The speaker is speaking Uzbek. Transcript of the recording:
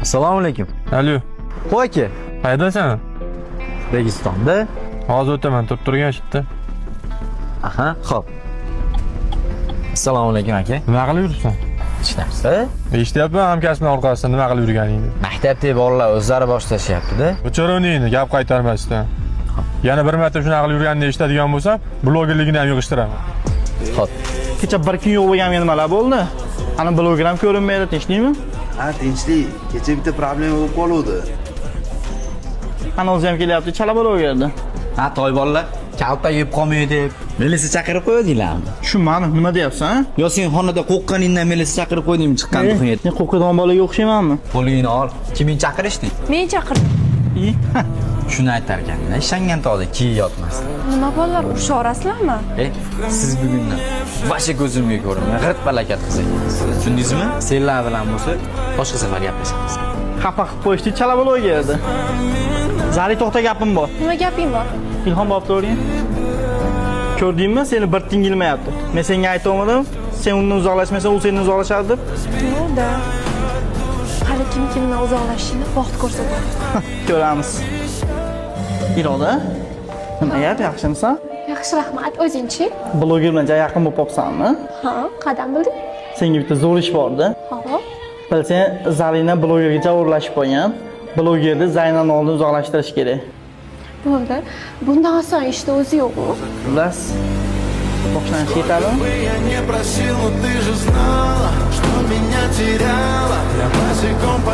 Assalomu alaykum. Alo, Qo'y aka. qayerdasan? Registonda. Hozir o'taman, turib turgan shitda. Aha, xo'p. Assalomu alaykum aka. Nima qilib yuribsan? Hech narsa. Eshityapman hamkasbning orqasidan nima qilib yurganingni. Maktabdagi bolalar o'zlari boshlashyapti-da. O'chiravningni gap qaytarmasdan. Yana bir marta shunaqa qilib yurganini eshitadigan bo'lsam, blogerligini ham yig'ishtiraman. Xo'p. Kecha bir kun yo'q bo'lganimga nimalar bo'ldi? Ana bloger ham ko'rinmaydi, tinchlikmi? Ha, tinchlik. Kecha bitta problema bo'lib qoluvdi. Ana o'zi ham kelyapti, chala blogerda. Ha, toy bolalar kalta yeb qolmaydi deb militsiya chaqirib qo'ydinglarmi? Tushunmadim, nima deyapsan? Yo sen xonada qo'rqqaningdan militsiya chaqirib qo'ydingmi chiqqan to'yga? Men qo'rqadigan bolaga o'xshaymanmi? Qo'lingni ol. Kimni chaqirishding? Men chaqirdim. Shuni aytar ekan. Ishongan to'g'ri kiyi yotmasdi. Nima bolalar urishorasizlarmi? Siz bugundan vasha ko'zimga ko'rinmay g'irt balakat qiz ekansiz. Tushundingizmi? Senlar bilan bo'lsa boshqa safar gaplashamiz. Xafa qilib qo'yishdi, chala blogerda. Zari to'xta, gapim bor. Nima gaping bor? Ilhom borib o'rgan. Ko'rdingmi, seni bir tingilmayapti. Men senga aytmadim, sen undan uzoqlashmasang, u sendan uzoqlashadi deb. Nima? Hali kimdan uzoqlashishini vaqt ko'rsatadi. Ko'ramiz. Iroda, nima gap, yaxshimisan? Yaxshi, rahmat. O'zingchi? Bloger bilan juda yaqin bo'lib qolibsanmi? Ha, qadam bilding? Senga bitta zo'r ish bor-da. Ha. Bilsang, Zarina blogerga o'rlashib qo'ygan. Blogerni Zaynani oldin uzoqlashtirish kerak. Bo'ldi. Bundan oson ishni o'zi yo'qmi? Xullas, boshlanish yetadimi? Я не просил, но ты же знала, что меня теряла. Я босиком по